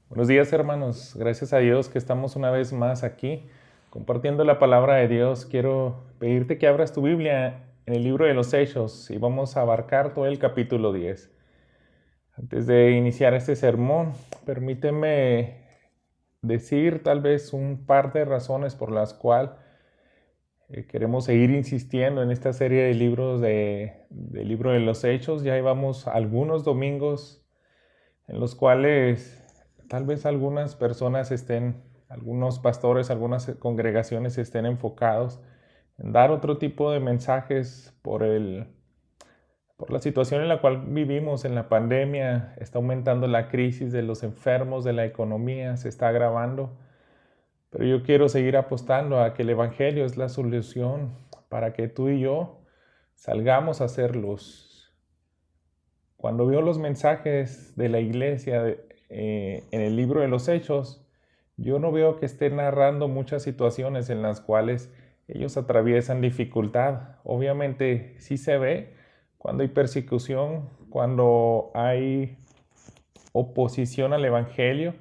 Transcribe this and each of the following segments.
Buenos días, hermanos. Gracias a Dios que estamos una vez más aquí compartiendo la palabra de Dios. Quiero pedirte que abras tu Biblia en el libro de los Hechos y vamos a abarcar todo el capítulo 10. Antes de iniciar este sermón, permíteme decir tal vez un par de razones por las cuales queremos seguir insistiendo en esta serie de libros del libro de los Hechos. Ya llevamos algunos domingos en los cuales tal vez algunas personas algunos pastores, algunas congregaciones estén enfocados en dar otro tipo de mensajes por la situación en la cual vivimos en la pandemia. Está aumentando la crisis de los enfermos, de la economía, se está agravando. Pero yo quiero seguir apostando a que el Evangelio es la solución para que tú y yo salgamos a hacer luz. Cuando veo los mensajes de la iglesia en el libro de los Hechos, yo no veo que esté narrando muchas situaciones en las cuales ellos atraviesan dificultad. Obviamente sí se ve cuando hay persecución, cuando hay oposición al Evangelio,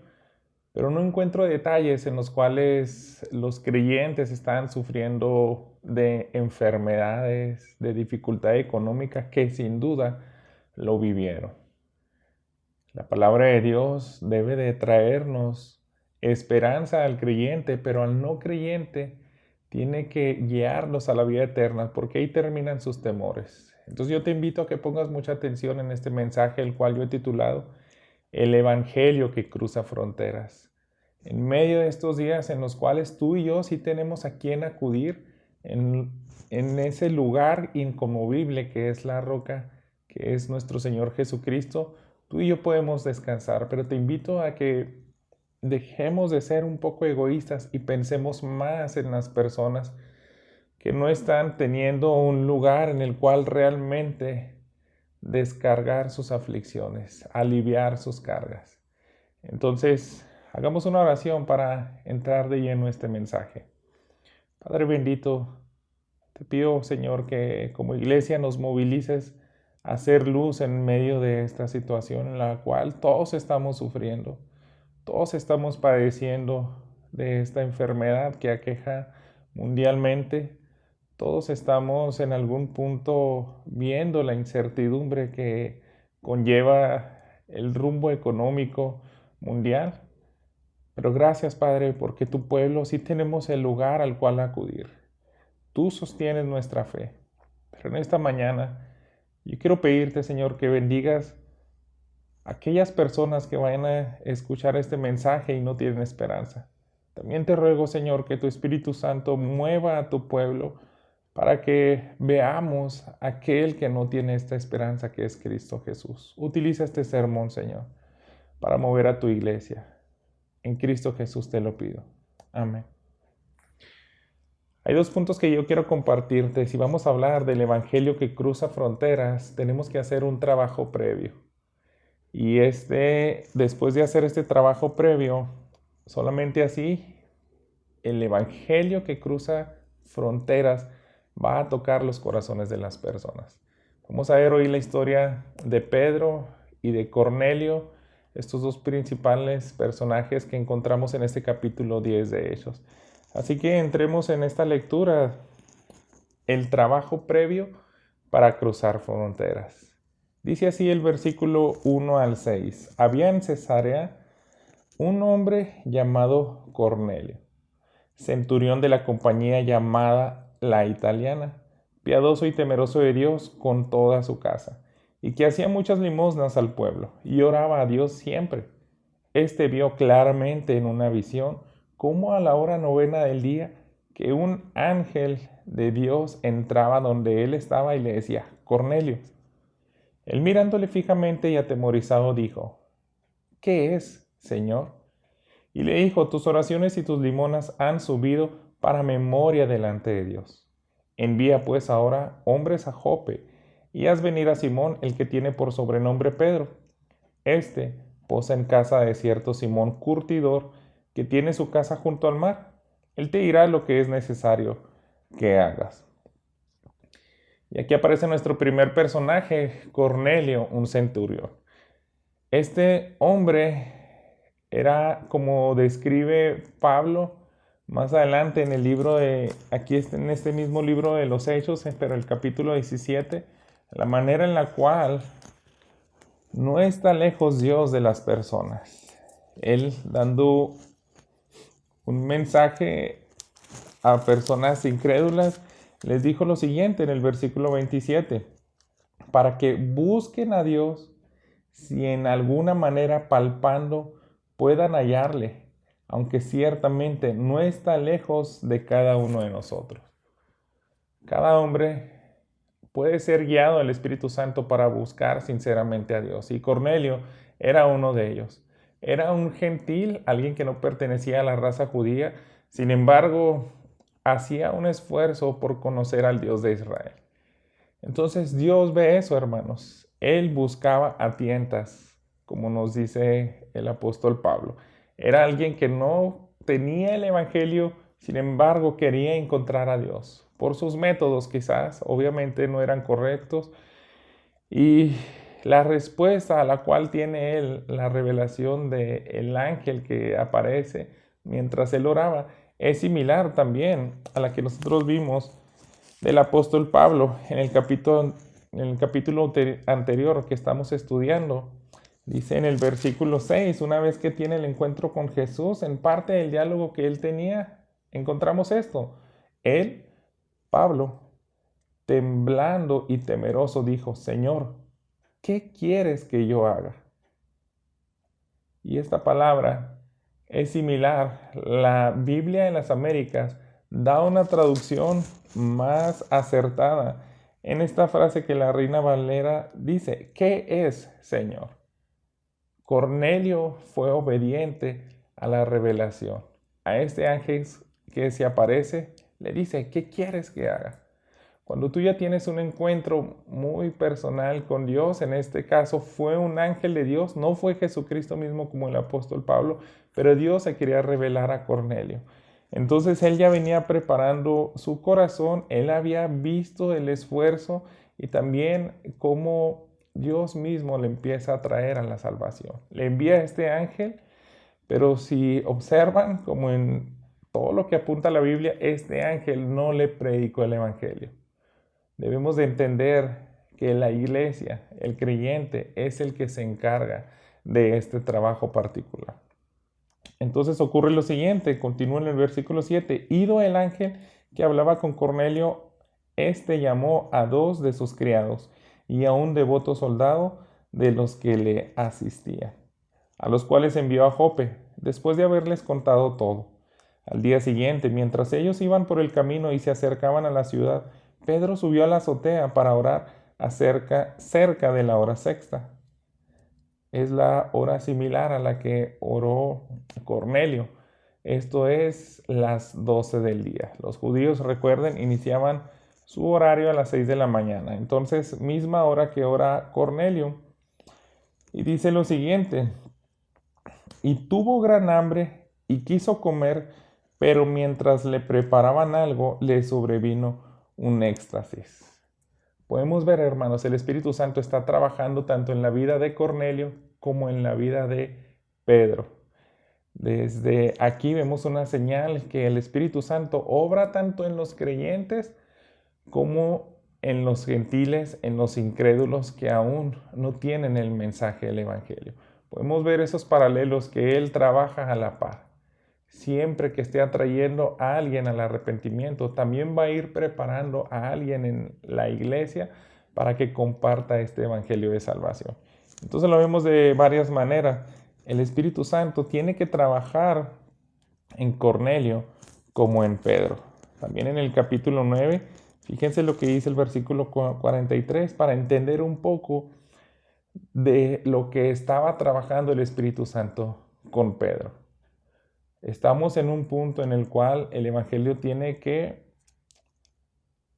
pero no encuentro detalles en los cuales los creyentes están sufriendo de enfermedades, de dificultad económica, que sin duda lo vivieron. La palabra de Dios debe de traernos esperanza al creyente, pero al no creyente tiene que guiarlos a la vida eterna, porque ahí terminan sus temores. Entonces yo te invito a que pongas mucha atención en este mensaje, el cual yo he titulado El Evangelio que cruza fronteras. En medio de estos días en los cuales tú y yo sí tenemos a quien acudir en ese lugar inconmovible que es la roca, que es nuestro Señor Jesucristo, tú y yo podemos descansar, pero te invito a que dejemos de ser un poco egoístas y pensemos más en las personas que no están teniendo un lugar en el cual realmente descargar sus aflicciones, aliviar sus cargas. Entonces, hagamos una oración para entrar de lleno a este mensaje. Padre bendito, te pido, Señor, que como iglesia nos movilices a hacer luz en medio de esta situación en la cual todos estamos sufriendo, todos estamos padeciendo de esta enfermedad que aqueja mundialmente. Todos estamos en algún punto viendo la incertidumbre que conlleva el rumbo económico mundial. Pero gracias, Padre, porque tu pueblo sí tenemos el lugar al cual acudir. Tú sostienes nuestra fe. Pero en esta mañana yo quiero pedirte, Señor, que bendigas a aquellas personas que vayan a escuchar este mensaje y no tienen esperanza. También te ruego, Señor, que tu Espíritu Santo mueva a tu pueblo para que veamos a aquel que no tiene esta esperanza, que es Cristo Jesús. Utiliza este sermón, Señor, para mover a tu iglesia. En Cristo Jesús te lo pido. Amén. Hay dos puntos que yo quiero compartirte. Si vamos a hablar del Evangelio que cruza fronteras, tenemos que hacer un trabajo previo. Y después de hacer este trabajo previo, solamente así, el Evangelio que cruza fronteras va a tocar los corazones de las personas. Vamos a ver hoy la historia de Pedro y de Cornelio, estos dos principales personajes que encontramos en este capítulo 10 de Hechos. Así que entremos en esta lectura, el trabajo previo para cruzar fronteras. Dice así el versículo 1 al 6. Había en Cesarea un hombre llamado Cornelio, centurión de la compañía llamada La Italiana, piadoso y temeroso de Dios con toda su casa, y que hacía muchas limosnas al pueblo, y oraba a Dios siempre. Este vio claramente en una visión cómo a la hora novena del día que un ángel de Dios entraba donde él estaba y le decía: Cornelio. Él, mirándole fijamente y atemorizado, dijo: ¿Qué es, Señor? Y le dijo: tus oraciones y tus limonas han subido para memoria delante de Dios. Envía pues ahora hombres a Jope y haz venir a Simón, el que tiene por sobrenombre Pedro. Este posa en casa de cierto Simón curtidor, que tiene su casa junto al mar. Él te dirá lo que es necesario que hagas. Y aquí aparece nuestro primer personaje, Cornelio, un centurión. Este hombre Era como describe Pablo más adelante en el libro en este mismo libro de los Hechos, pero el capítulo 17, la manera en la cual no está lejos Dios de las personas. Él dando un mensaje a personas incrédulas, les dijo lo siguiente en el versículo 27, para que busquen a Dios si en alguna manera palpando puedan hallarle, aunque ciertamente no está lejos de cada uno de nosotros. Cada hombre puede ser guiado al Espíritu Santo para buscar sinceramente a Dios. Y Cornelio era uno de ellos. Era un gentil, alguien que no pertenecía a la raza judía. Sin embargo, hacía un esfuerzo por conocer al Dios de Israel. Entonces Dios ve eso, hermanos. Él buscaba a tientas, como nos dice el apóstol Pablo. Era alguien que no tenía el Evangelio, sin embargo quería encontrar a Dios. Por sus métodos quizás, obviamente no eran correctos. Y la respuesta a la cual tiene él la revelación del ángel que aparece mientras él oraba es similar también a la que nosotros vimos del apóstol Pablo en el capítulo anterior que estamos estudiando. Dice en el versículo 6, una vez que tiene el encuentro con Jesús, en parte del diálogo que él tenía, encontramos esto. Él, Pablo, temblando y temeroso, dijo, Señor, ¿qué quieres que yo haga? Y esta palabra es similar. La Biblia en las Américas da una traducción más acertada en esta frase que la Reina Valera dice, ¿qué es, Señor? Cornelio fue obediente a la revelación. A este ángel que se aparece, le dice, ¿qué quieres que haga? Cuando tú ya tienes un encuentro muy personal con Dios, en este caso fue un ángel de Dios, no fue Jesucristo mismo como el apóstol Pablo, pero Dios se quería revelar a Cornelio. Entonces él ya venía preparando su corazón, él había visto el esfuerzo y también cómo Dios mismo le empieza a traer a la salvación. Le envía a este ángel, pero si observan, como en todo lo que apunta la Biblia, este ángel no le predicó el evangelio. Debemos de entender que la iglesia, el creyente, es el que se encarga de este trabajo particular. Entonces ocurre lo siguiente, continúa en el versículo 7. Ido el ángel que hablaba con Cornelio, este llamó a 2 de sus criados y a un devoto soldado de los que le asistían, a los cuales envió a Jope, después de haberles contado todo. Al día siguiente, mientras ellos iban por el camino y se acercaban a la ciudad, Pedro subió a la azotea para orar cerca de la hora sexta. Es la hora similar a la que oró Cornelio. Esto es las 12 del día. Los judíos, recuerden, iniciaban su horario a las 6 de la mañana. Entonces, misma hora que ora Cornelio. Y dice lo siguiente, y tuvo gran hambre y quiso comer, pero mientras le preparaban algo, le sobrevino un éxtasis. Podemos ver, hermanos, el Espíritu Santo está trabajando tanto en la vida de Cornelio como en la vida de Pedro. Desde aquí vemos una señal que el Espíritu Santo obra tanto en los creyentes como en los gentiles, en los incrédulos que aún no tienen el mensaje del Evangelio. Podemos ver esos paralelos que Él trabaja a la par. Siempre que esté atrayendo a alguien al arrepentimiento, también va a ir preparando a alguien en la iglesia para que comparta este evangelio de salvación. Entonces lo vemos de varias maneras. El Espíritu Santo tiene que trabajar en Cornelio como en Pedro. También en el capítulo 9, fíjense lo que dice el versículo 43 para entender un poco de lo que estaba trabajando el Espíritu Santo con Pedro. Estamos en un punto en el cual el evangelio tiene que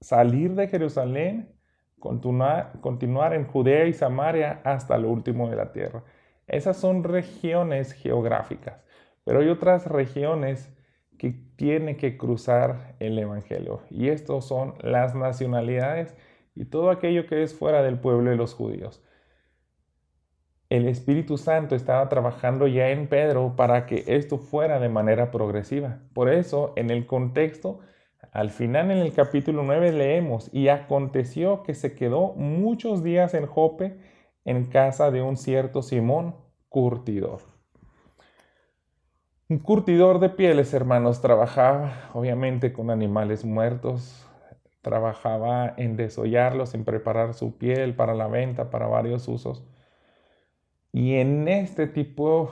salir de Jerusalén, continuar en Judea y Samaria hasta lo último de la tierra. Esas son regiones geográficas, pero hay otras regiones que tiene que cruzar el evangelio. Y estos son las nacionalidades y todo aquello que es fuera del pueblo de los judíos. el Espíritu Santo estaba trabajando ya en Pedro para que esto fuera de manera progresiva. Por eso, en el contexto, al final en el capítulo 9 leemos, y aconteció que se quedó muchos días en Jope, en casa de un cierto Simón, curtidor. Un curtidor de pieles, hermanos, trabajaba obviamente con animales muertos, trabajaba en desollarlos, en preparar su piel para la venta, para varios usos. Y en este tipo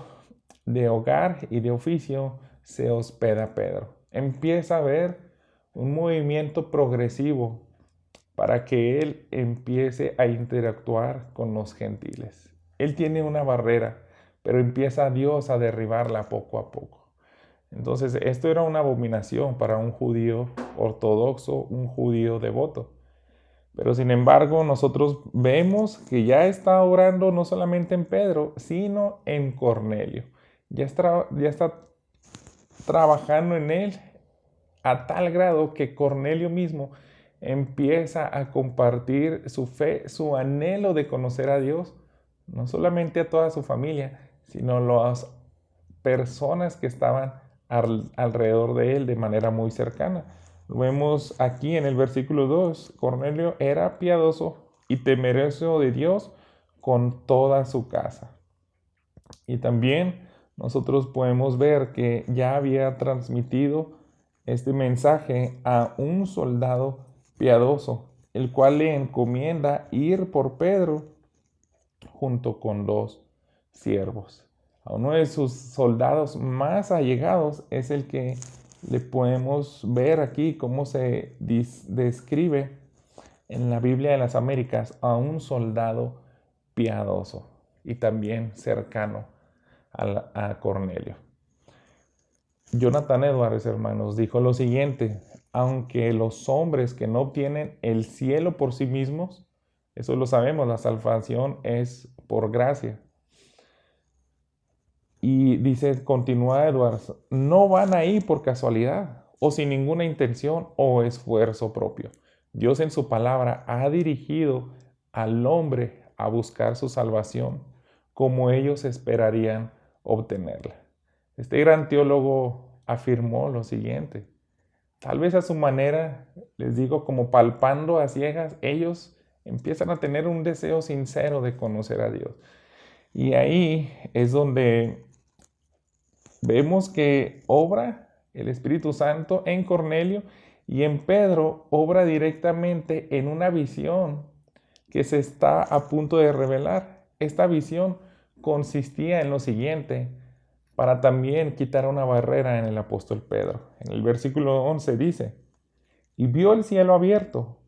de hogar y de oficio se hospeda Pedro. Empieza a ver un movimiento progresivo para que él empiece a interactuar con los gentiles. Él tiene una barrera, pero empieza Dios a derribarla poco a poco. Entonces, esto era una abominación para un judío ortodoxo, un judío devoto. Pero sin embargo, nosotros vemos que ya está obrando no solamente en Pedro, sino en Cornelio. Ya está trabajando en él a tal grado que Cornelio mismo empieza a compartir su fe, su anhelo de conocer a Dios, no solamente a toda su familia, sino a las personas que estaban alrededor de él de manera muy cercana. Lo vemos aquí en el versículo 2. Cornelio era piadoso y temeroso de Dios con toda su casa. Y también nosotros podemos ver que ya había transmitido este mensaje a un soldado piadoso, el cual le encomienda ir por Pedro junto con dos siervos. A uno de sus soldados más allegados es el que le podemos ver aquí cómo se describe en la Biblia de las Américas a un soldado piadoso y también cercano a Cornelio. Jonathan Edwards, hermanos, dijo lo siguiente: aunque los hombres que no obtienen el cielo por sí mismos, eso lo sabemos, la salvación es por gracia. Y dice, continúa Edwards, no van ahí por casualidad o sin ninguna intención o esfuerzo propio. Dios en su palabra ha dirigido al hombre a buscar su salvación como ellos esperarían obtenerla. Este gran teólogo afirmó lo siguiente: tal vez a su manera, les digo, como palpando a ciegas, ellos empiezan a tener un deseo sincero de conocer a Dios. Y ahí es donde vemos que obra el Espíritu Santo en Cornelio y en Pedro obra directamente en una visión que se está a punto de revelar. Esta visión consistía en lo siguiente, para también quitar una barrera en el apóstol Pedro. En el versículo 11 dice, y vio el cielo abierto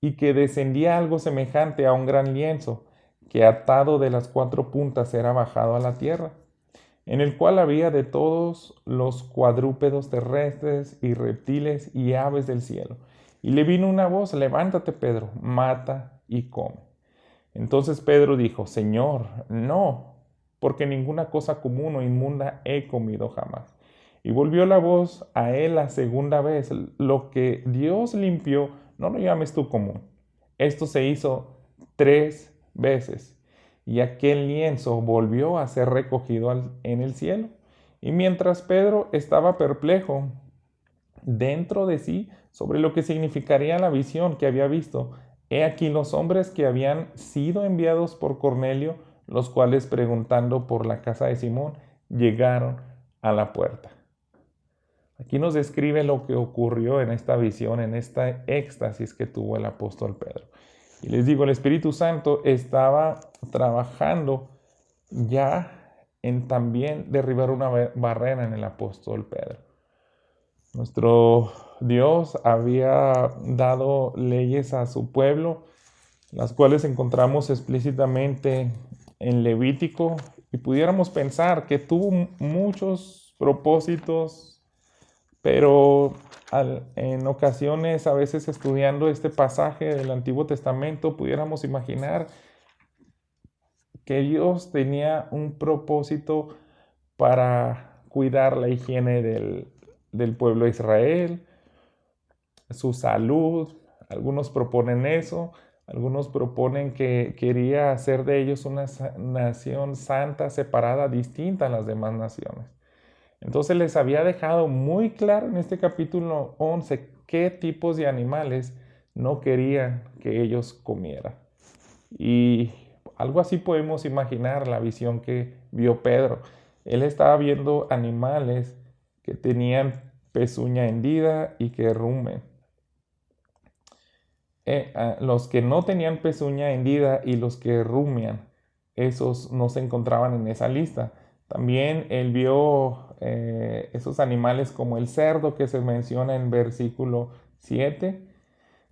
y que descendía algo semejante a un gran lienzo que atado de las cuatro puntas era bajado a la tierra, en el cual había de todos los cuadrúpedos terrestres y reptiles y aves del cielo. Y le vino una voz, levántate Pedro, mata y come. Entonces Pedro dijo, Señor, no, porque ninguna cosa común o inmunda he comido jamás. Y volvió la voz a él la segunda vez, lo que Dios limpió, no lo llames tú común. Esto se hizo 3 veces, y aquel lienzo volvió a ser recogido en el cielo. Y mientras Pedro estaba perplejo dentro de sí sobre lo que significaría la visión que había visto, he aquí los hombres que habían sido enviados por Cornelio, los cuales preguntando por la casa de Simón, llegaron a la puerta. Aquí nos describe lo que ocurrió en esta visión, en esta éxtasis que tuvo el apóstol Pedro. Y les digo, el Espíritu Santo estaba trabajando ya en también derribar una barrera en el apóstol Pedro. Nuestro Dios había dado leyes a su pueblo, las cuales encontramos explícitamente en Levítico, y pudiéramos pensar que tuvo muchos propósitos, pero en ocasiones, a veces estudiando este pasaje del Antiguo Testamento, pudiéramos imaginar que Dios tenía un propósito para cuidar la higiene del pueblo de Israel, su salud. Algunos proponen eso. Algunos proponen que quería hacer de ellos una nación santa, separada, distinta a las demás naciones. Entonces les había dejado muy claro en este capítulo 11 qué tipos de animales no querían que ellos comieran. Y algo así podemos imaginar la visión que vio Pedro. Él estaba viendo animales que tenían pezuña hendida y que rumen. Los que no tenían pezuña hendida y los que rumian, esos no se encontraban en esa lista. También él vio esos animales como el cerdo que se menciona en versículo 7,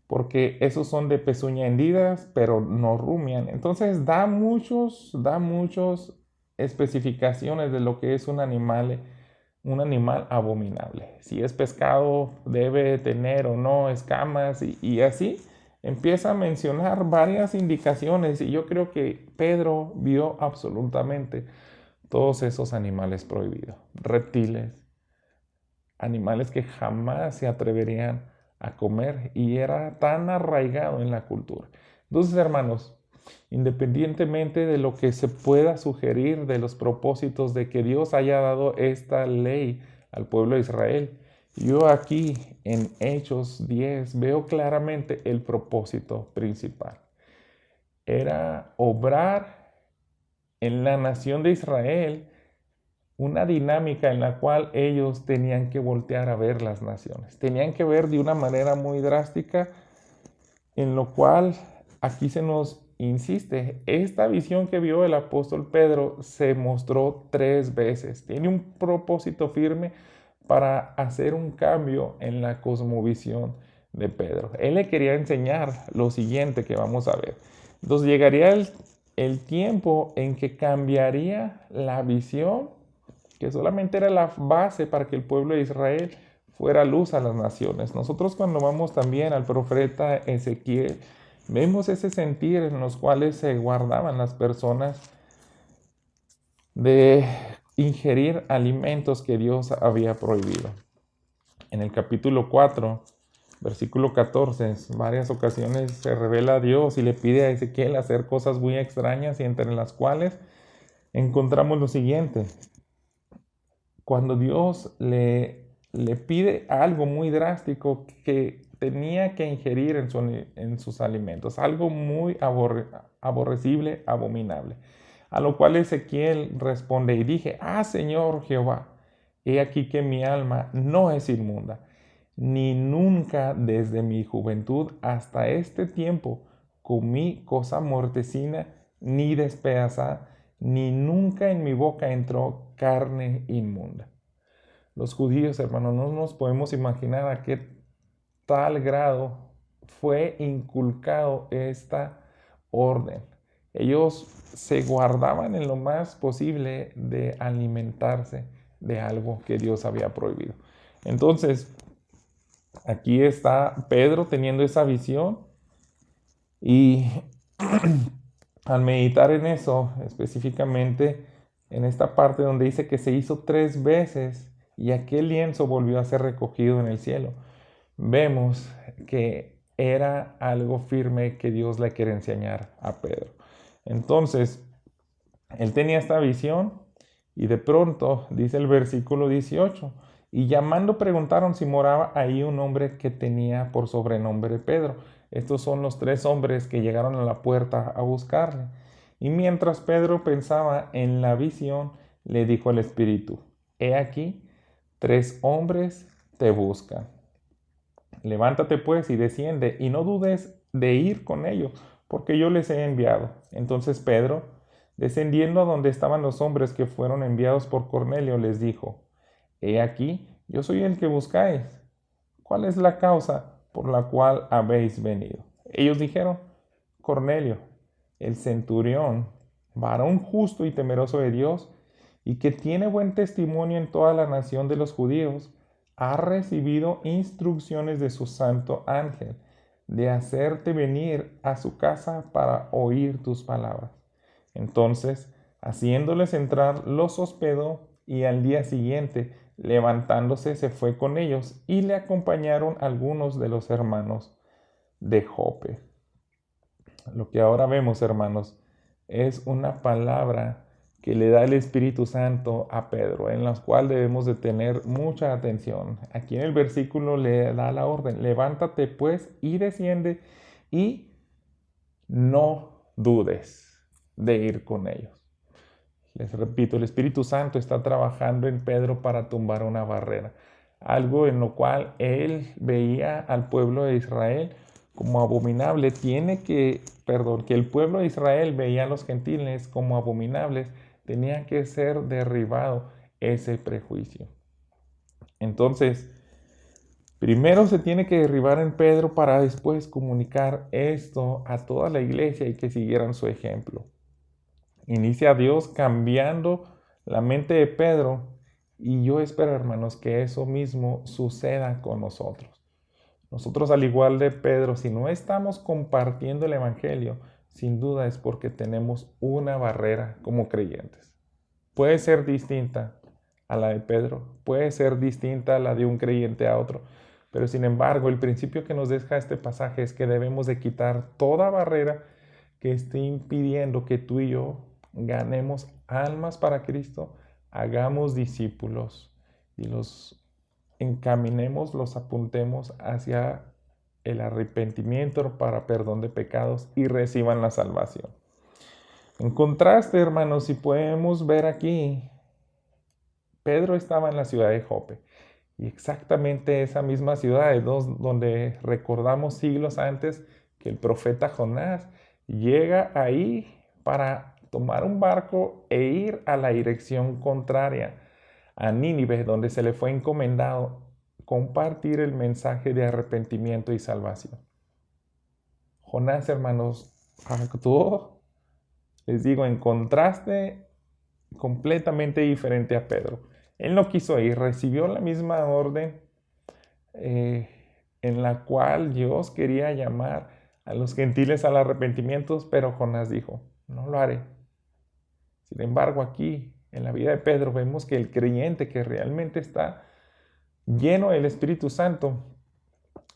porque esos son de pezuña hendidas, pero no rumian. Entonces da muchos especificaciones de lo que es un animal abominable. Si es pescado, debe tener o no escamas y así empieza a mencionar varias indicaciones y yo creo que Pedro vio absolutamente todos esos animales prohibidos, reptiles, animales que jamás se atreverían a comer y era tan arraigado en la cultura. Entonces, hermanos, independientemente de lo que se pueda sugerir de los propósitos de que Dios haya dado esta ley al pueblo de Israel, yo aquí en Hechos 10 veo claramente el propósito principal. Era obrar en la nación de Israel una dinámica en la cual ellos tenían que voltear a ver las naciones. Tenían que ver de una manera muy drástica, en lo cual aquí se nos insiste, esta visión que vio el apóstol Pedro se mostró 3 veces. Tiene un propósito firme para hacer un cambio en la cosmovisión de Pedro. Él le quería enseñar lo siguiente que vamos a ver. Entonces llegaría el tiempo en que cambiaría la visión que solamente era la base para que el pueblo de Israel fuera luz a las naciones. Nosotros cuando vamos también al profeta Ezequiel, vemos ese sentir en los cuales se guardaban las personas de ingerir alimentos que Dios había prohibido. En el capítulo 4, versículo 14, en varias ocasiones se revela a Dios y le pide a Ezequiel hacer cosas muy extrañas y entre las cuales encontramos lo siguiente. Cuando Dios le pide algo muy drástico que tenía que ingerir en sus alimentos, algo muy aborrecible, abominable. A lo cual Ezequiel responde y dije, Señor Jehová, he aquí que mi alma no es inmunda, ni nunca desde mi juventud hasta este tiempo comí cosa mortecina ni despedazada, ni nunca en mi boca entró carne inmunda. Los judíos, hermanos, no nos podemos imaginar a qué tal grado fue inculcado esta orden. Ellos se guardaban en lo más posible de alimentarse de algo que Dios había prohibido. Entonces, aquí está Pedro teniendo esa visión y al meditar en eso, específicamente en esta parte donde dice que se hizo 3 veces y aquel lienzo volvió a ser recogido en el cielo, vemos que era algo firme que Dios le quiere enseñar a Pedro. Entonces, él tenía esta visión y de pronto, dice el versículo 18, y llamando preguntaron si moraba ahí un hombre que tenía por sobrenombre Pedro. Estos son los 3 hombres que llegaron a la puerta a buscarle. Y mientras Pedro pensaba en la visión, le dijo el Espíritu, he aquí, 3 hombres te buscan. Levántate pues y desciende, y no dudes de ir con ellos, porque yo les he enviado. Entonces Pedro, descendiendo a donde estaban los hombres que fueron enviados por Cornelio, les dijo, he aquí, yo soy el que buscáis. ¿Cuál es la causa por la cual habéis venido? Ellos dijeron, Cornelio, el centurión, varón justo y temeroso de Dios, y que tiene buen testimonio en toda la nación de los judíos, ha recibido instrucciones de su santo ángel de hacerte venir a su casa para oír tus palabras. Entonces, haciéndoles entrar, los hospedó y al día siguiente, levantándose, se fue con ellos y le acompañaron algunos de los hermanos de Jope. Lo que ahora vemos, hermanos, es una palabra que le da el Espíritu Santo a Pedro, en la cual debemos de tener mucha atención. Aquí en el versículo le da la orden: levántate pues y desciende y no dudes de ir con ellos. Les repito, el Espíritu Santo está trabajando en Pedro para tumbar una barrera, algo en lo cual él veía al pueblo de Israel como abominable. Que el pueblo de Israel veía a los gentiles como abominables, tenía que ser derribado ese prejuicio. Entonces, primero se tiene que derribar en Pedro para después comunicar esto a toda la iglesia y que siguieran su ejemplo. Inicia Dios cambiando la mente de Pedro, y yo espero, hermanos, que eso mismo suceda con nosotros. Nosotros, al igual de Pedro, si no estamos compartiendo el Evangelio, sin duda es porque tenemos una barrera como creyentes. Puede ser distinta a la de Pedro, puede ser distinta a la de un creyente a otro, pero sin embargo, el principio que nos deja este pasaje es que debemos de quitar toda barrera que esté impidiendo que tú y yo ganemos almas para Cristo, hagamos discípulos y los encaminemos, los apuntemos hacia el arrepentimiento para perdón de pecados y reciban la salvación. En contraste, hermanos, si podemos ver aquí, Pedro estaba en la ciudad de Jope, y exactamente esa misma ciudad es donde recordamos siglos antes que el profeta Jonás llega ahí para tomar un barco e ir a la dirección contraria, a Nínive, donde se le fue encomendado compartir el mensaje de arrepentimiento y salvación. Jonás, hermanos, actuó, les digo, en contraste completamente diferente a Pedro. Él no quiso ir, recibió la misma orden en la cual Dios quería llamar a los gentiles al arrepentimiento, pero Jonás dijo: no lo haré. Sin embargo, aquí en la vida de Pedro vemos que el creyente que realmente está lleno del Espíritu Santo,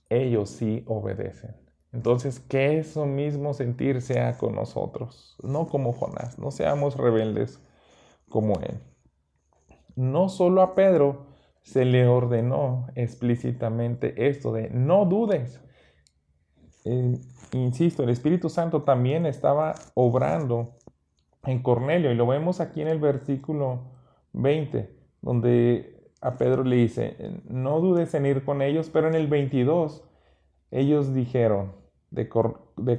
ellos sí obedecen. Entonces, que eso mismo sentir sea con nosotros, no como Jonás, no seamos rebeldes como él. No solo a Pedro se le ordenó explícitamente esto de no dudes. Insisto, el Espíritu Santo también estaba obrando en Cornelio, y lo vemos aquí en el versículo 20, donde a Pedro le dice: no dudes en ir con ellos. Pero en el 22, ellos dijeron de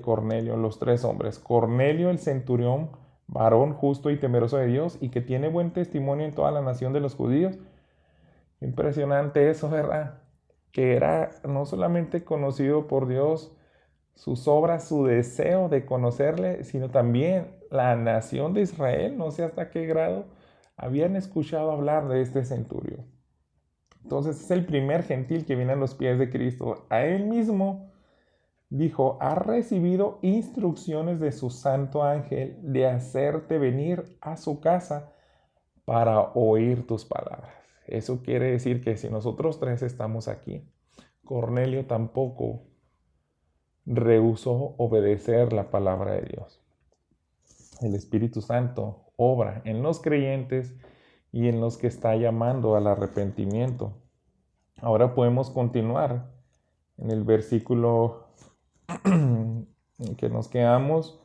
Cornelio, los tres hombres: Cornelio el centurión, varón justo y temeroso de Dios, y que tiene buen testimonio en toda la nación de los judíos. Impresionante eso, ¿verdad? Que era no solamente conocido por Dios, sus obras, su deseo de conocerle, sino también la nación de Israel, no sé hasta qué grado, habían escuchado hablar de este centurión. Entonces es el primer gentil que viene a los pies de Cristo. A él mismo dijo: ha recibido instrucciones de su santo ángel de hacerte venir a su casa para oír tus palabras. Eso quiere decir que si nosotros tres estamos aquí, Cornelio tampoco rehusó obedecer la palabra de Dios. El Espíritu Santo obra en los creyentes y en los que está llamando al arrepentimiento. Ahora podemos continuar en el versículo en que nos quedamos,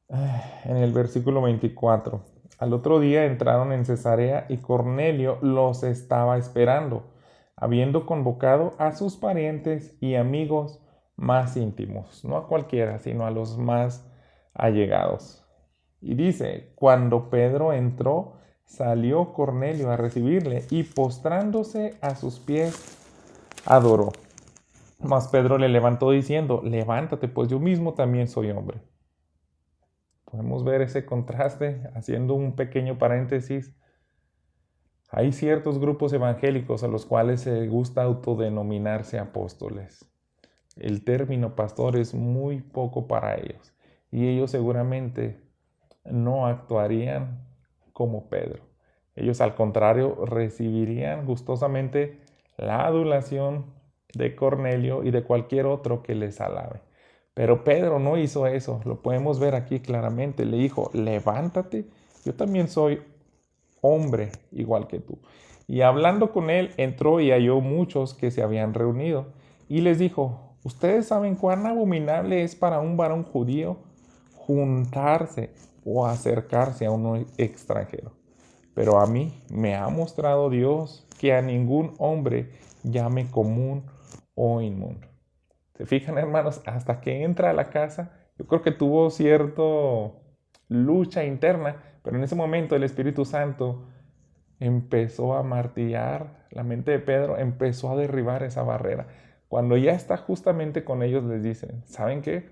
en el versículo 24. Al otro día entraron en Cesarea y Cornelio los estaba esperando, habiendo convocado a sus parientes y amigos más íntimos, no a cualquiera, sino a los más allegados. Y dice: cuando Pedro entró, salió Cornelio a recibirle y postrándose a sus pies, adoró. Mas Pedro le levantó diciendo: levántate, pues yo mismo también soy hombre. Podemos ver ese contraste. Haciendo un pequeño paréntesis, hay ciertos grupos evangélicos a los cuales se gusta autodenominarse apóstoles. El término pastor es muy poco para ellos, y ellos seguramente no actuarían como Pedro. Ellos, al contrario, recibirían gustosamente la adulación de Cornelio y de cualquier otro que les alabe. Pero Pedro no hizo eso, lo podemos ver aquí claramente. Le dijo, levántate, yo también soy hombre igual que tú. Y hablando con él, entró y halló muchos que se habían reunido. Y les dijo, ustedes saben cuán abominable es para un varón judío juntarse o acercarse a un extranjero. Pero a mí me ha mostrado Dios que a ningún hombre llame común o inmundo. ¿Se fijan, hermanos? Hasta que entra a la casa, yo creo que tuvo cierta lucha interna, pero en ese momento el Espíritu Santo empezó a martillar la mente de Pedro, empezó a derribar esa barrera. Cuando ya está justamente con ellos, les dicen, ¿saben qué?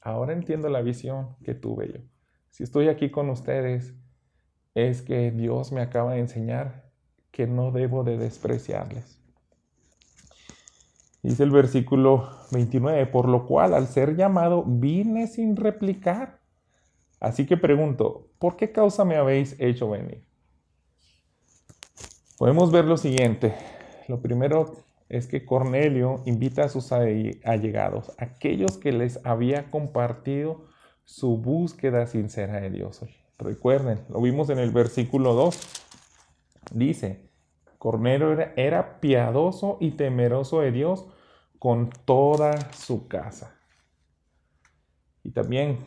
Ahora entiendo la visión que tuve yo. Si estoy aquí con ustedes, es que Dios me acaba de enseñar que no debo de despreciarles. Dice el versículo 29, por lo cual al ser llamado vine sin replicar. Así que pregunto, ¿por qué causa me habéis hecho venir? Podemos ver lo siguiente. Lo primero es que Cornelio invita a sus allegados, aquellos que les había compartido su búsqueda sincera de Dios. Recuerden, lo vimos en el versículo 2. Dice, Cornelio era piadoso y temeroso de Dios con toda su casa. Y también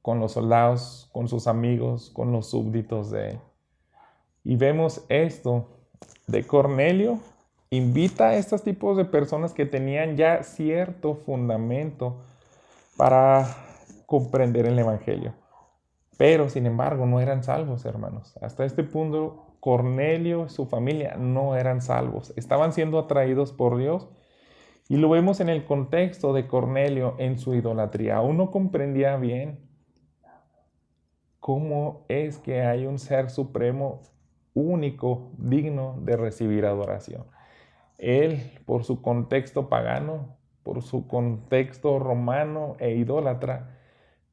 con los soldados, con sus amigos, con los súbditos de él. Y vemos esto de Cornelio, invita a estos tipos de personas que tenían ya cierto fundamento para comprender el Evangelio. Pero, sin embargo, no eran salvos, hermanos. Hasta este punto, Cornelio y su familia no eran salvos. Estaban siendo atraídos por Dios. Y lo vemos en el contexto de Cornelio en su idolatría. Aún no comprendía bien cómo es que hay un ser supremo único, digno de recibir adoración. Él, por su contexto pagano, por su contexto romano e idólatra,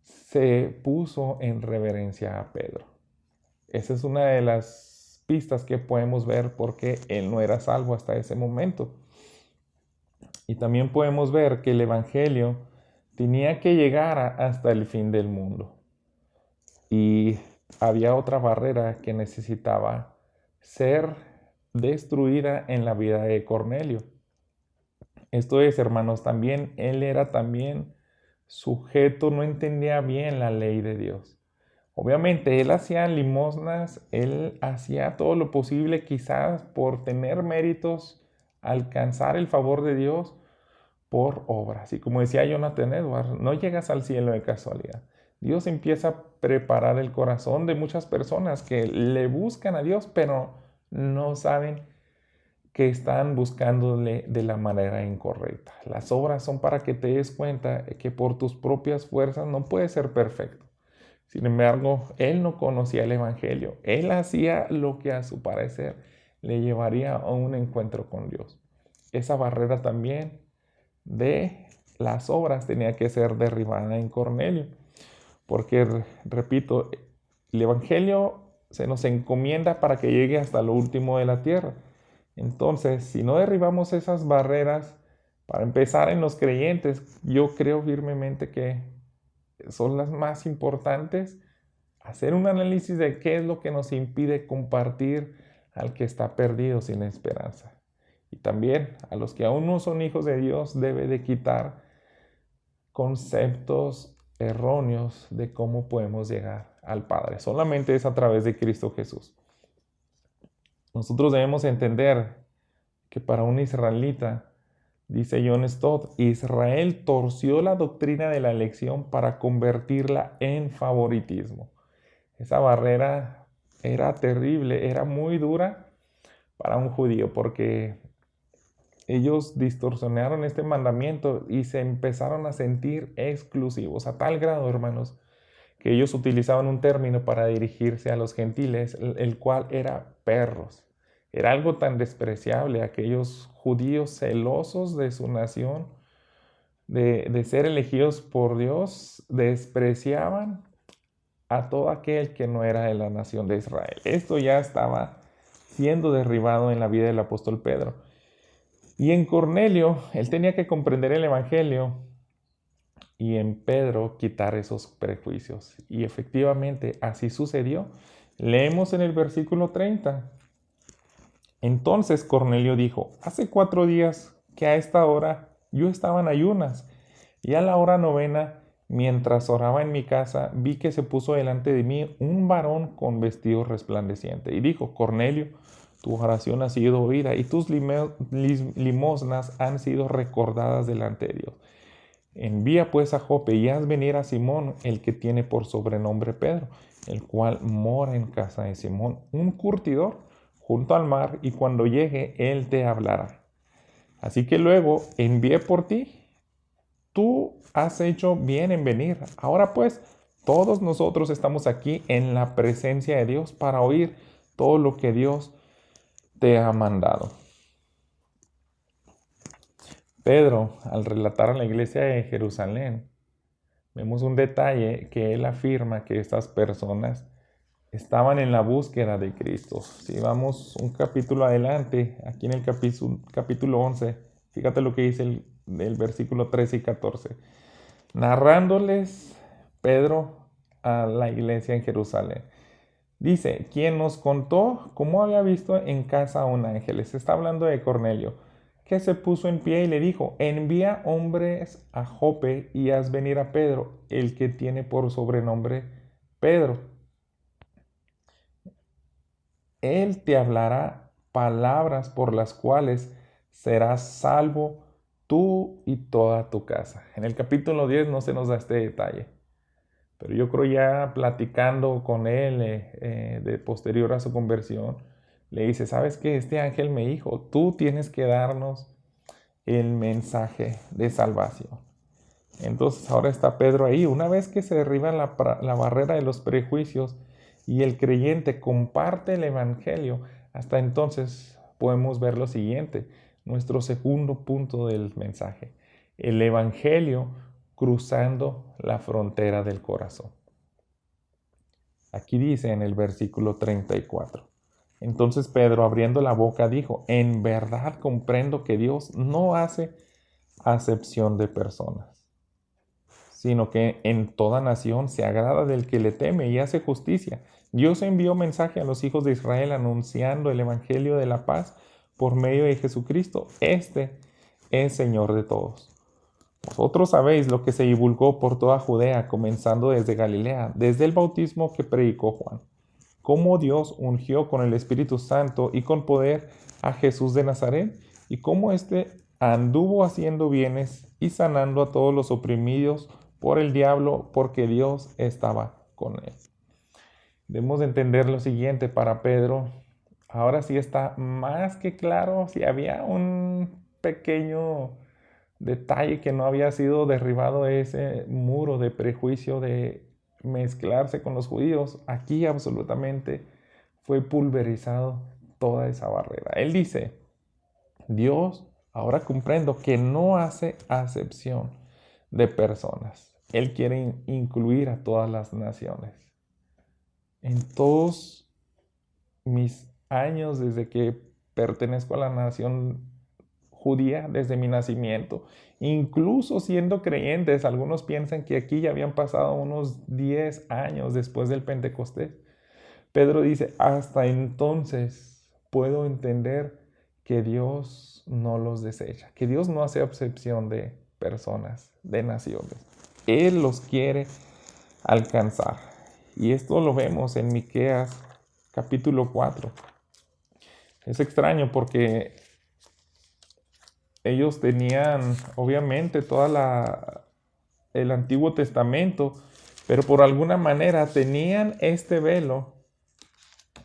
se puso en reverencia a Pedro. Esa es una de las pistas que podemos ver porque él no era salvo hasta ese momento. Y también podemos ver que el Evangelio tenía que llegar hasta el fin del mundo. Y había otra barrera que necesitaba ser destruida en la vida de Cornelio. Esto es, hermanos, también él era también sujeto, no entendía bien la ley de Dios. Obviamente él hacía limosnas, él hacía todo lo posible quizás por tener méritos, alcanzar el favor de Dios por obras. Y como decía Jonathan Edwards, no llegas al cielo de casualidad. Dios empieza a preparar el corazón de muchas personas que le buscan a Dios, pero no saben que están buscándole de la manera incorrecta. Las obras son para que te des cuenta que por tus propias fuerzas no puedes ser perfecto. Sin embargo, él no conocía el Evangelio. Él hacía lo que a su parecer le llevaría a un encuentro con Dios. Esa barrera también de las obras tenía que ser derribada en Cornelio. Porque, repito, el Evangelio se nos encomienda para que llegue hasta lo último de la tierra. Entonces, si no derribamos esas barreras, para empezar en los creyentes, yo creo firmemente que son las más importantes. Hacer un análisis de qué es lo que nos impide compartir al que está perdido sin esperanza. Y también a los que aún no son hijos de Dios debe de quitar conceptos erróneos de cómo podemos llegar al Padre. Solamente es a través de Cristo Jesús. Nosotros debemos entender que para un israelita, dice John Stott, Israel torció la doctrina de la elección para convertirla en favoritismo. Esa barrera era terrible, era muy dura para un judío porque ellos distorsionaron este mandamiento y se empezaron a sentir exclusivos a tal grado, hermanos, que ellos utilizaban un término para dirigirse a los gentiles, el cual era perros. Era algo tan despreciable. Aquellos judíos celosos de su nación, de ser elegidos por Dios, despreciaban a todo aquel que no era de la nación de Israel. Esto ya estaba siendo derribado en la vida del apóstol Pedro. Y en Cornelio, él tenía que comprender el Evangelio y en Pedro quitar esos prejuicios. Y efectivamente así sucedió. Leemos en el versículo 30. Entonces Cornelio dijo: hace 4 días que a esta hora yo estaba en ayunas, y a la hora novena, mientras oraba en mi casa, vi que se puso delante de mí un varón con vestido resplandeciente, y dijo: Cornelio, tu oración ha sido oída, y tus limosnas han sido recordadas delante de Dios. Envía pues a Jope y haz venir a Simón, el que tiene por sobrenombre Pedro, el cual mora en casa de Simón, un curtidor, junto al mar, y cuando llegue, él te hablará. Así que luego envié por ti. Tú has hecho bien en venir. Ahora pues, todos nosotros estamos aquí en la presencia de Dios para oír todo lo que Dios te ha mandado. Pedro, al relatar a la iglesia de Jerusalén, vemos un detalle que él afirma que estas personas estaban en la búsqueda de Cristo. Si vamos un capítulo adelante, aquí en el capítulo 11, fíjate lo que dice el versículo 13 y 14. Narrándoles Pedro a la iglesia en Jerusalén. Dice: quien nos contó cómo había visto en casa a un ángel. Se está hablando de Cornelio, que se puso en pie y le dijo: envía hombres a Jope y haz venir a Pedro, el que tiene por sobrenombre Pedro. Él te hablará palabras por las cuales serás salvo tú y toda tu casa. En el capítulo 10 no se nos da este detalle, pero yo creo ya platicando con él de posterior a su conversión, le dice: ¿sabes qué? Este ángel me dijo, tú tienes que darnos el mensaje de salvación. Entonces ahora está Pedro ahí. Una vez que se derriba la barrera de los prejuicios y el creyente comparte el evangelio, hasta entonces podemos ver lo siguiente, nuestro segundo punto del mensaje: el evangelio cruzando la frontera del corazón. Aquí dice en el versículo 34. Entonces Pedro, abriendo la boca, dijo: en verdad comprendo que Dios no hace acepción de personas, sino que en toda nación se agrada del que le teme y hace justicia. Dios envió mensaje a los hijos de Israel anunciando el evangelio de la paz por medio de Jesucristo. Este es Señor de todos. Vosotros sabéis lo que se divulgó por toda Judea, comenzando desde Galilea, desde el bautismo que predicó Juan, cómo Dios ungió con el Espíritu Santo y con poder a Jesús de Nazaret, y cómo éste anduvo haciendo bienes y sanando a todos los oprimidos por el diablo, porque Dios estaba con él. Debemos entender lo siguiente para Pedro. Ahora sí está más que claro, si había un pequeño detalle que no había sido derribado, ese muro de prejuicio de mezclarse con los judíos, aquí absolutamente fue pulverizado toda esa barrera. Él dice: Dios, ahora comprendo que no hace acepción de personas. Él quiere incluir a todas las naciones. En todos mis años desde que pertenezco a la nación judía, desde mi nacimiento, incluso siendo creyentes, algunos piensan que aquí ya habían pasado unos 10 años después del Pentecostés. Pedro dice: hasta entonces puedo entender que Dios no los desecha, que Dios no hace acepción de personas, de naciones. Él los quiere alcanzar. Y esto lo vemos en Miqueas capítulo 4. Es extraño porque ellos tenían obviamente el Antiguo Testamento, pero por alguna manera tenían este velo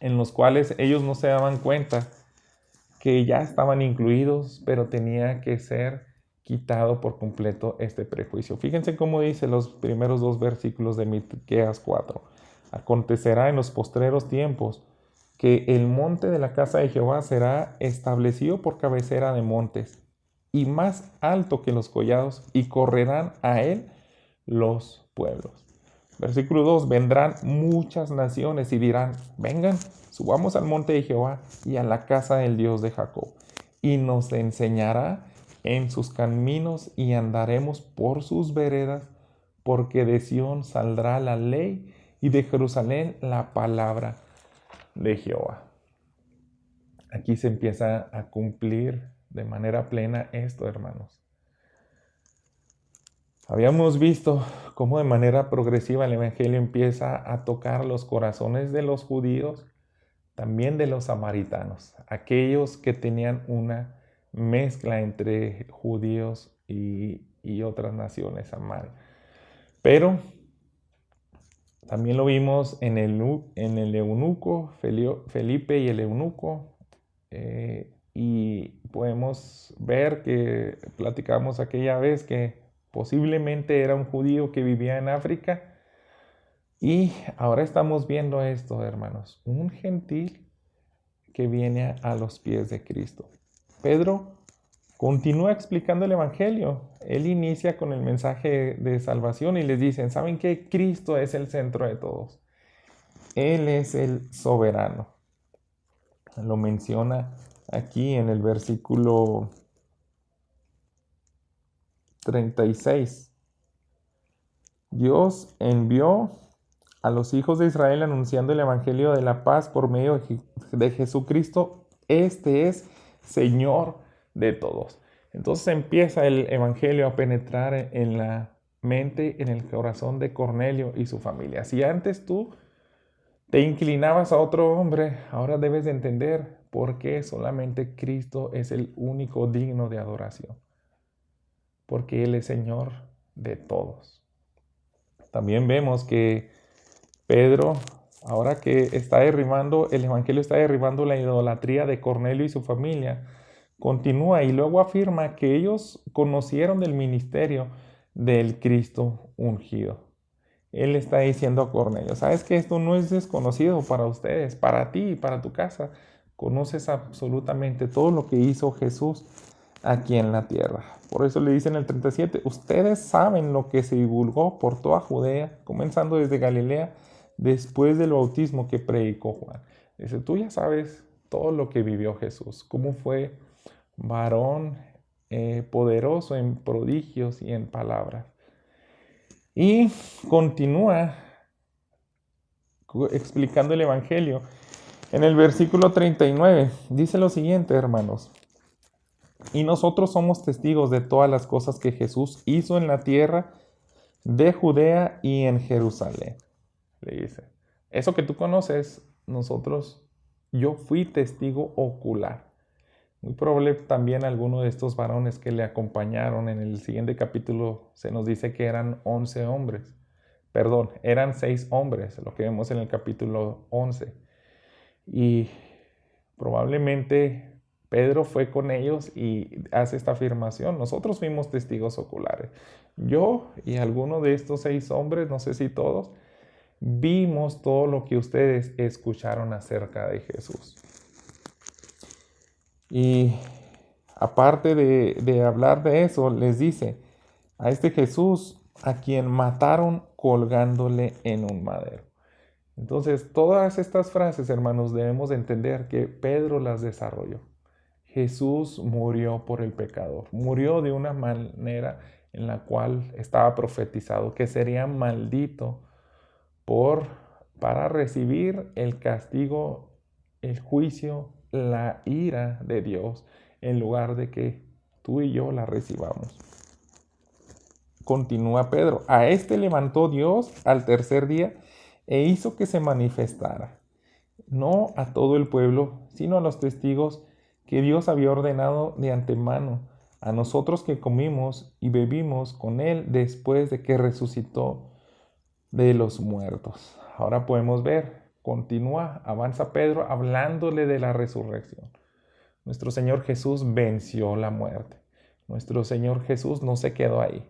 en los cuales ellos no se daban cuenta que ya estaban incluidos, pero tenía que ser quitado por completo este prejuicio. Fíjense cómo dice los primeros 2 versículos de Miqueas 4. Acontecerá en los postreros tiempos que el monte de la casa de Jehová será establecido por cabecera de montes y más alto que los collados, y correrán a él los pueblos. Versículo 2. Vendrán muchas naciones y dirán: vengan, subamos al monte de Jehová y a la casa del Dios de Jacob, y nos enseñará en sus caminos y andaremos por sus veredas, porque de Sión saldrá la ley y de Jerusalén la palabra de Jehová. Aquí se empieza a cumplir de manera plena esto, hermanos. Habíamos visto cómo de manera progresiva el Evangelio empieza a tocar los corazones de los judíos, también de los samaritanos, aquellos que tenían una mezcla entre judíos y otras naciones. Pero también lo vimos en el eunuco, Felipe y el eunuco, y podemos ver que platicamos aquella vez que posiblemente era un judío que vivía en África, y ahora estamos viendo esto, hermanos, un gentil que viene a los pies de Cristo. Pedro continúa explicando el Evangelio. Él inicia con el mensaje de salvación y les dice, ¿saben qué? Cristo es el centro de todos. Él es el soberano. Lo menciona aquí en el versículo 36. Dios envió a los hijos de Israel anunciando el Evangelio de la paz por medio de Jesucristo. Este es Señor de todos. Entonces empieza el Evangelio a penetrar en la mente, en el corazón de Cornelio y su familia. Si antes tú te inclinabas a otro hombre, ahora debes de entender por qué solamente Cristo es el único digno de adoración. Porque Él es Señor de todos. También vemos que Pedro, ahora que está derribando, el Evangelio está derribando la idolatría de Cornelio y su familia, continúa y luego afirma que ellos conocieron del ministerio del Cristo ungido. Él está diciendo a Cornelio, ¿sabes que esto no es desconocido para ustedes, para ti y para tu casa? Conoces absolutamente todo lo que hizo Jesús aquí en la tierra. Por eso le dice en el 37, ustedes saben lo que se divulgó por toda Judea, comenzando desde Galilea, después del bautismo que predicó Juan. Dice, tú ya sabes todo lo que vivió Jesús, cómo fue varón poderoso en prodigios y en palabras. Y continúa explicando el Evangelio. En el versículo 39 dice lo siguiente, hermanos. Y nosotros somos testigos de todas las cosas que Jesús hizo en la tierra de Judea y en Jerusalén. Le dice, eso que tú conoces, yo fui testigo ocular. Muy probable también alguno de estos varones que le acompañaron en el siguiente capítulo se nos dice que eran 11 hombres. Perdón, eran 6 hombres, lo que vemos en el capítulo 11. Y probablemente Pedro fue con ellos y hace esta afirmación. Nosotros fuimos testigos oculares. Yo y alguno de estos 6 hombres, no sé si todos, vimos todo lo que ustedes escucharon acerca de Jesús. Y aparte de hablar de eso, les dice a este Jesús a quien mataron colgándole en un madero. Entonces, todas estas frases, hermanos, debemos de entender que Pedro las desarrolló. Jesús murió por el pecador, murió de una manera en la cual estaba profetizado que sería maldito para recibir el castigo, el juicio, la ira de Dios, en lugar de que tú y yo la recibamos. Continúa Pedro, a este levantó Dios al tercer día e hizo que se manifestara, no a todo el pueblo, sino a los testigos que Dios había ordenado de antemano, a nosotros que comimos y bebimos con él después de que resucitó de los muertos. Ahora podemos ver, continúa, avanza Pedro hablándole de la resurrección. Nuestro Señor Jesús venció la muerte. Nuestro Señor Jesús no se quedó ahí.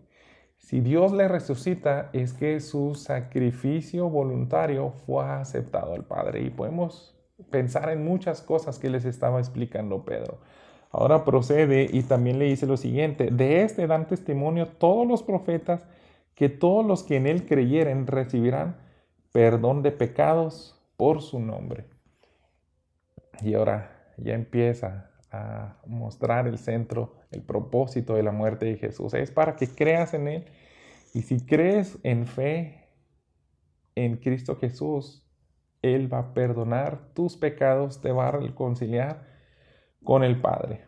Si Dios le resucita, es que su sacrificio voluntario fue aceptado al Padre. Y podemos pensar en muchas cosas que les estaba explicando Pedro. Ahora procede y también le dice lo siguiente. De este dan testimonio todos los profetas que todos los que en él creyeren recibirán perdón de pecados por su nombre. Y ahora ya empieza a mostrar el centro, el propósito de la muerte de Jesús. Es para que creas en él Y si crees en fe en Cristo Jesús, Él va a perdonar tus pecados, te va a reconciliar con el Padre.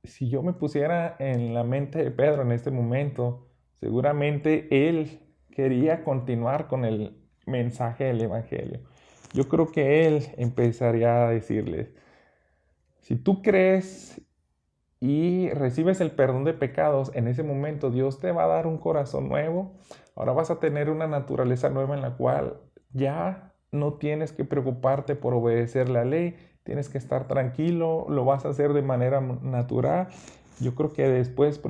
Si yo me pusiera en la mente de Pedro en este momento, seguramente él quería continuar con el mensaje del Evangelio. Yo creo que él empezaría a decirles, si tú crees y recibes el perdón de pecados, en ese momento Dios te va a dar un corazón nuevo. Ahora vas a tener una naturaleza nueva en la cual ya no tienes que preocuparte por obedecer la ley, tienes que estar tranquilo, lo vas a hacer de manera natural. Yo creo que después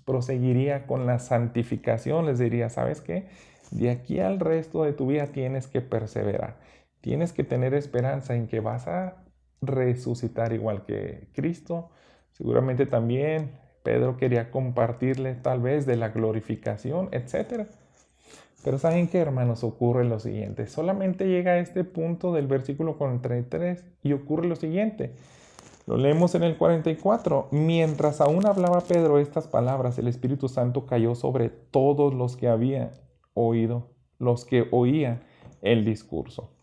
proseguiría con la santificación, les diría, ¿sabes qué? De aquí al resto de tu vida tienes que perseverar, tienes que tener esperanza en que vas a resucitar igual que Cristo. Seguramente también Pedro quería compartirle tal vez de la glorificación, etc. Pero ¿saben qué, hermanos? Ocurre lo siguiente. Solamente llega a este punto del versículo 43 y ocurre lo siguiente. Lo leemos en el 44. Mientras aún hablaba Pedro estas palabras, el Espíritu Santo cayó sobre todos los que habían oído, los que oían el discurso.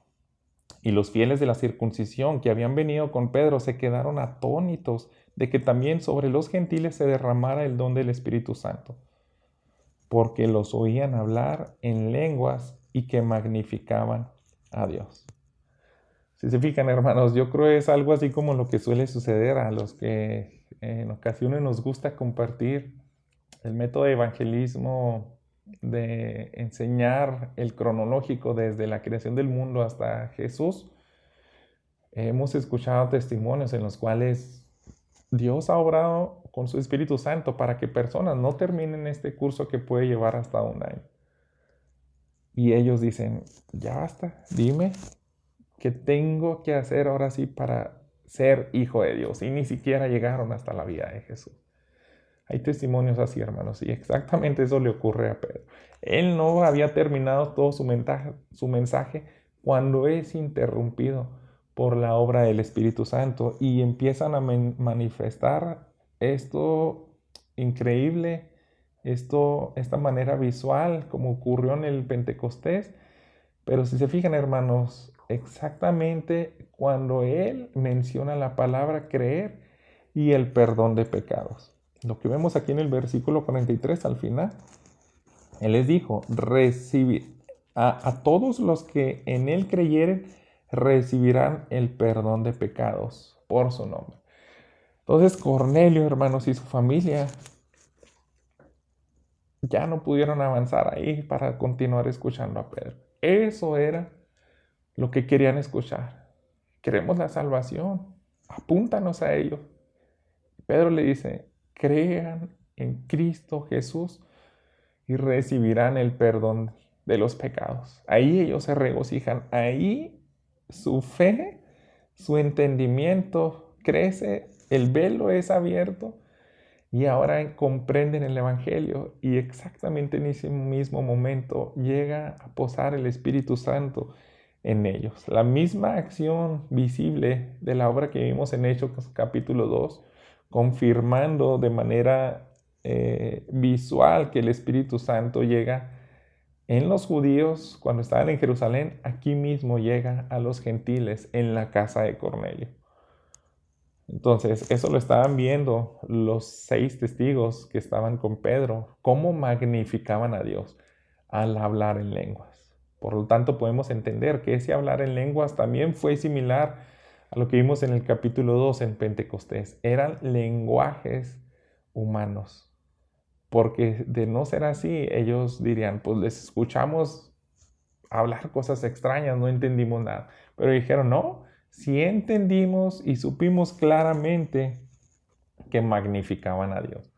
Y los fieles de la circuncisión que habían venido con Pedro se quedaron atónitos de que también sobre los gentiles se derramara el don del Espíritu Santo, porque los oían hablar en lenguas y que magnificaban a Dios. Si se fijan, hermanos, yo creo que es algo así como lo que suele suceder a los que en ocasiones nos gusta compartir el método de evangelismo, de enseñar el cronológico desde la creación del mundo hasta Jesús. Hemos escuchado testimonios en los cuales Dios ha obrado con su Espíritu Santo para que personas no terminen este curso que puede llevar hasta un año. Y ellos dicen, ya basta, dime qué tengo que hacer ahora sí para ser hijo de Dios. Y ni siquiera llegaron hasta la vida de Jesús. Hay testimonios así, hermanos, y exactamente eso le ocurre a Pedro. Él no había terminado todo su mensaje cuando es interrumpido por la obra del Espíritu Santo y empiezan a manifestar esto increíble, esta manera visual como ocurrió en el Pentecostés. Pero si se fijan, hermanos, exactamente cuando él menciona la palabra creer y el perdón de pecados. Lo que vemos aquí en el versículo 43 al final, él les dijo, a todos los que en él creyeren, recibirán el perdón de pecados por su nombre. Entonces Cornelio, hermanos, y su familia ya no pudieron avanzar ahí para continuar escuchando a Pedro. Eso era lo que querían escuchar. Queremos la salvación, apúntanos a ello. Pedro le dice, crean en Cristo Jesús y recibirán el perdón de los pecados. Ahí ellos se regocijan, ahí su fe, su entendimiento crece, el velo es abierto y ahora comprenden el Evangelio y exactamente en ese mismo momento llega a posar el Espíritu Santo en ellos. La misma acción visible de la obra que vimos en Hechos capítulo 2, confirmando de manera visual que el Espíritu Santo llega en los judíos cuando estaban en Jerusalén, aquí mismo llega a los gentiles en la casa de Cornelio. Entonces, eso lo estaban viendo los 6 testigos que estaban con Pedro, cómo magnificaban a Dios al hablar en lenguas. Por lo tanto, podemos entender que ese hablar en lenguas también fue similar a lo que vimos en el capítulo 2 en Pentecostés. Eran lenguajes humanos. Porque de no ser así, ellos dirían, pues les escuchamos hablar cosas extrañas, no entendimos nada. Pero dijeron, no, sí entendimos y supimos claramente que magnificaban a Dios.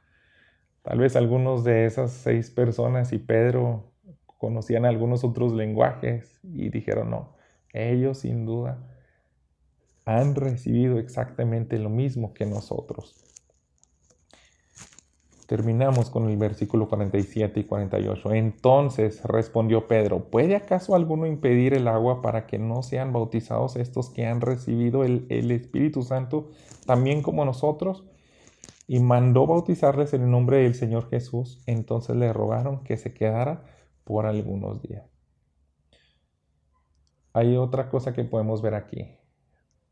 Tal vez algunos de esas 6 personas y Pedro conocían algunos otros lenguajes y dijeron, no, ellos sin duda han recibido exactamente lo mismo que nosotros. Terminamos con el versículo 47 y 48. Entonces respondió Pedro, ¿puede acaso alguno impedir el agua para que no sean bautizados estos que han recibido el Espíritu Santo también como nosotros? y mandó bautizarles en el nombre del Señor Jesús. Entonces le rogaron que se quedara por algunos días. Hay otra cosa que podemos ver aquí.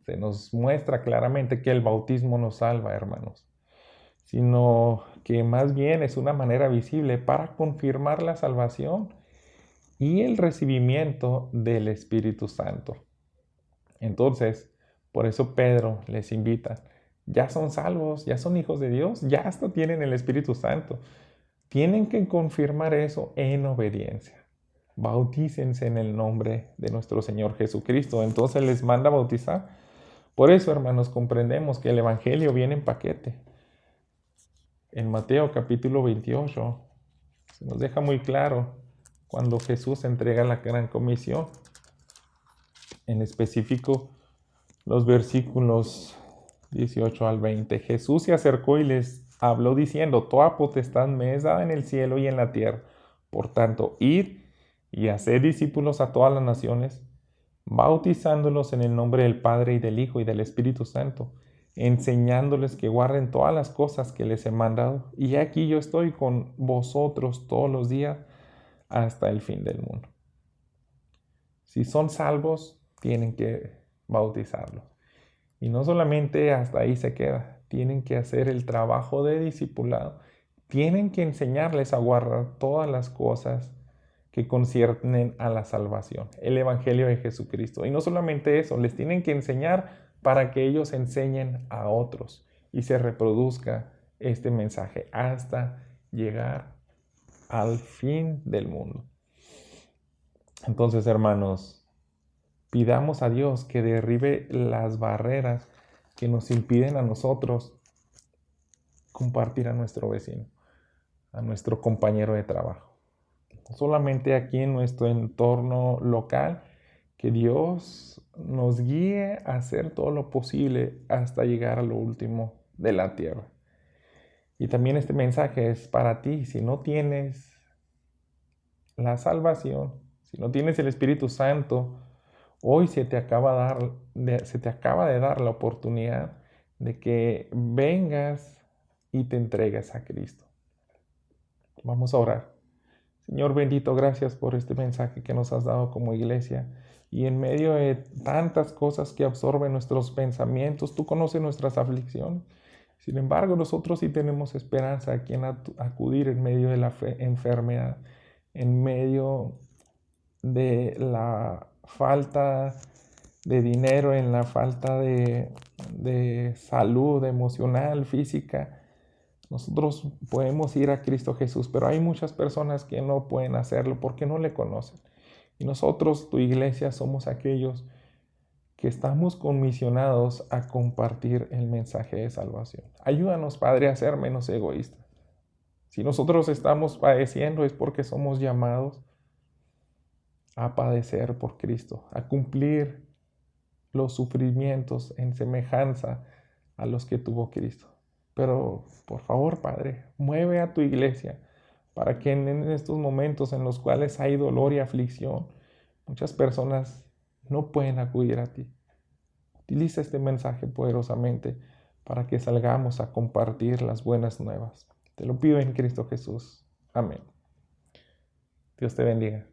Se nos muestra claramente que el bautismo no salva, hermanos, sino que más bien es una manera visible para confirmar la salvación y el recibimiento del Espíritu Santo. Entonces, por eso Pedro les invita, ya son salvos, ya son hijos de Dios, ya hasta tienen el Espíritu Santo. Tienen que confirmar eso en obediencia. Bautícense en el nombre de nuestro Señor Jesucristo. Entonces les manda a bautizar. Por eso, hermanos, comprendemos que el Evangelio viene en paquete. En Mateo capítulo 28 se nos deja muy claro cuando Jesús entrega la gran comisión. En específico, los versículos 18 al 20. Jesús se acercó y les habló diciendo: Toda potestad me es dada en el cielo y en la tierra. Por tanto, id y haced discípulos a todas las naciones, bautizándolos en el nombre del Padre y del Hijo y del Espíritu Santo, enseñándoles que guarden todas las cosas que les he mandado. Y aquí yo estoy con vosotros todos los días hasta el fin del mundo. Si son salvos, tienen que bautizarlos. Y no solamente hasta ahí se queda, tienen que hacer el trabajo de discipulado, tienen que enseñarles a guardar todas las cosas que conciernen a la salvación, el Evangelio de Jesucristo. Y no solamente eso, les tienen que enseñar para que ellos enseñen a otros y se reproduzca este mensaje hasta llegar al fin del mundo. Entonces, hermanos, pidamos a Dios que derribe las barreras que nos impiden a nosotros compartir a nuestro vecino, a nuestro compañero de trabajo. No solamente aquí en nuestro entorno local, que Dios nos guíe a hacer todo lo posible hasta llegar a lo último de la tierra. Y también este mensaje es para ti. Si no tienes la salvación, si no tienes el Espíritu Santo, hoy se te acaba de dar la oportunidad de que vengas y te entregues a Cristo. Vamos a orar. Señor bendito, gracias por este mensaje que nos has dado como iglesia. Y en medio de tantas cosas que absorben nuestros pensamientos, tú conoces nuestras aflicciones. Sin embargo, nosotros sí tenemos esperanza a quien acudir en medio de la enfermedad, en medio de la falta de dinero, en la falta de salud emocional, física. Nosotros podemos ir a Cristo Jesús, pero hay muchas personas que no pueden hacerlo porque no le conocen. Y nosotros, tu iglesia, somos aquellos que estamos comisionados a compartir el mensaje de salvación. Ayúdanos, Padre, a ser menos egoístas. Si nosotros estamos padeciendo es porque somos llamados a padecer por Cristo, a cumplir los sufrimientos en semejanza a los que tuvo Cristo. Pero, por favor, Padre, mueve a tu iglesia para que en estos momentos en los cuales hay dolor y aflicción, muchas personas no pueden acudir a ti. Utiliza este mensaje poderosamente para que salgamos a compartir las buenas nuevas. Te lo pido en Cristo Jesús. Amén. Dios te bendiga.